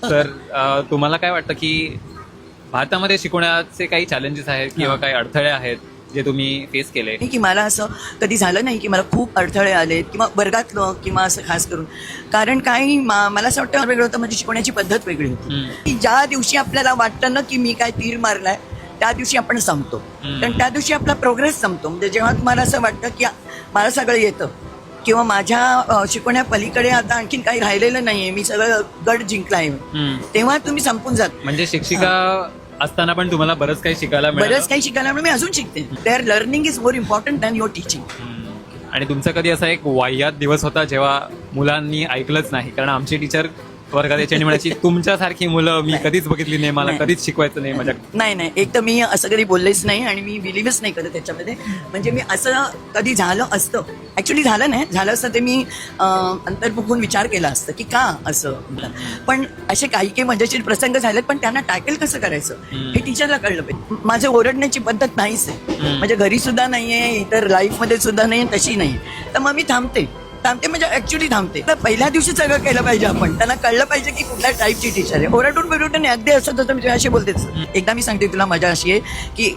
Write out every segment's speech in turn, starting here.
तर तुम्हाला काय वाटतं की भारतामध्ये शिकवण्याचे काही चॅलेंजेस आहेत किंवा काही अडथळे आहेत जे तुम्ही फेस केले? की मला असं कधी झालं नाही की मला खूप अडथळे आलेत किंवा वर्गातलं किंवा असं खास करून. कारण काही मला असं वाटतं वेगळं होतं, माझी शिकवण्याची पद्धत वेगळी होती. की ज्या दिवशी आपल्याला वाटतं ना की मी काय तीर मारलाय त्या दिवशी आपण संपतो. कारण त्या दिवशी आपला प्रोग्रेस संपतो. म्हणजे जेव्हा तुम्हाला असं वाटतं की मला सगळं येतं किंवा माझ्या शिकवण्या पलीकडे आता आणखीन काही राहिलेलं नाहीये, मी सगळं गड जिंकला आहे, तेव्हा तुम्ही संपून जात. म्हणजे शिक्षिका असताना पण तुम्हाला बरंच काही शिकायला मिळालं? बरंच काही शिकायला मी अजून शिकते. There learning is more important than your teaching. आणि तुमचा कधी असा एक वाह्यात दिवस होता जेव्हा मुलांनी ऐकलंच नाही? कारण आमची टीचर वर्गात याच्याने म्हणायची तुमच्यासारखी मुलं मी कधीच बघितली नाही, मला कधीच शिकवायचं नाही माझ्या. नाही, एक तर मी असं कधी बोललेच नाही आणि मी बिलीव्हच नाही करत त्याच्यामध्ये. म्हणजे मी असं कधी झालं असतं, ऍक्च्युली झालं नाही, झालं असतं ते मी अंतर्मुखून विचार केला असतं की का असं. पण असे काही मजेशीर प्रसंग झालेत, पण त्यांना टॅकल कसं करायचं हे टीचरला कळलं पाहिजे. माझं ओरडण्याची पद्धत नाहीच आहे, म्हणजे घरी सुद्धा नाहीये, इतर लाईफमध्ये सुद्धा नाही, तशी नाही. तर मग मी थांबते म्हणजे ऍक्च्युली थांबते. तर पहिल्या दिवशी सगळं केलं पाहिजे आपण, त्यांना कळलं पाहिजे की कुठल्या टाईपची टीचर आहे. ओरडून बिरडून अगदी असं तर मी अशी बोलतेच. एकदा मी सांगते तुला मजा अशी आहे की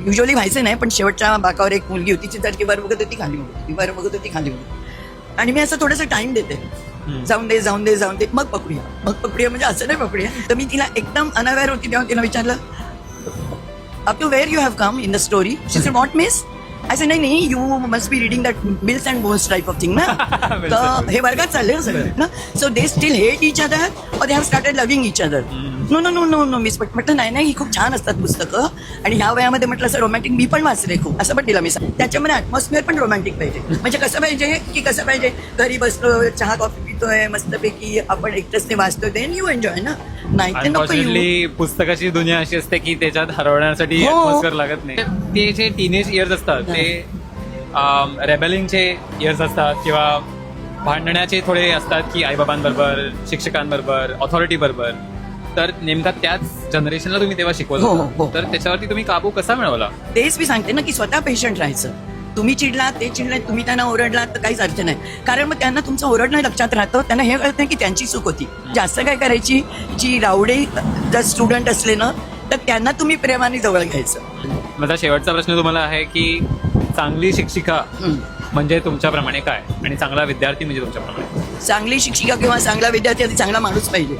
युजली व्हायचं नाही, पण शेवटच्या बाकावर एक मुलगी होती, ती चटकी वर बघत होती, खाली बघत होती, वर बघत होती, खाली बघत. आणि मी असं थोडंसं टाइम देते, जाऊन दे मग पकडूया म्हणजे असं नाही पकडूया. तर मी तिला एकदम अनअवेअर होती तेव्हा तिला विचारलं, up to where you have come in the story? She said what miss? असं नाही, you must be reading that Mills and Boons type of thing ना. तर हे वर्गात चालले ना सगळं ना. So they still hate each other और they have started loving each other. No miss. But म्हटलं नाही ही खूप छान असतात पुस्तकं, आणि ह्या वयामध्ये म्हटलं असं रोमॅन्टिक मी पण वाचले खूप, असं पण तिला मी सांग. त्याच्यामध्ये ॲटमॉस्फिअर पण रोमॅन्टिक पाहिजे. म्हणजे कसं पाहिजे घरी बसलो, चहा कॉफी पितोय मस्तपैकी, आपण एकटंच ते वाचतोय, देन यू एन्जॉय ना. नाही ते नको. पुस्तकाची दुनिया अशी असते की त्याच्यात हरवण्यासाठी ॲटमॉस्फिअर लागत नाही. ते जे टीनेज इयर्स असतात ते रेबेलिंगचे इयर्स असतात किंवा भांडण्याचे थोडे असतात की आईबाबांबरोबर, शिक्षकांबरोबर, ऑथॉरिटी बरोबर. तर नेमका त्याच जनरेशनला तुम्ही तेव्हा शिकवलं, तर त्याच्यावरती तुम्ही काबू कसा मिळवला? तेच मी सांगते ना की स्वतः पेशंट राहायचं. तुम्ही चिडलात, ते चिडलात, तुम्ही त्यांना ओरडलात तर काहीच अर्थ नाही. कारण मग त्यांना तुमचं ओरडणं लक्षात राहतं, त्यांना हे कळत नाही की त्यांची चूक होती. जास्त काय करायची, जी रावडे जर स्टुडंट असले ना तर त्यांना तुम्ही प्रेमाने जवळ घ्यायचं. माझा शेवटचा प्रश्न तुम्हाला आहे की चांगली शिक्षिका म्हणजे तुमच्याप्रमाणे काय, आणि चांगला विद्यार्थी म्हणजे तुमच्याप्रमाणे? चांगली शिक्षिका किंवा चांगला विद्यार्थी आधी चांगला माणूस पाहिजे.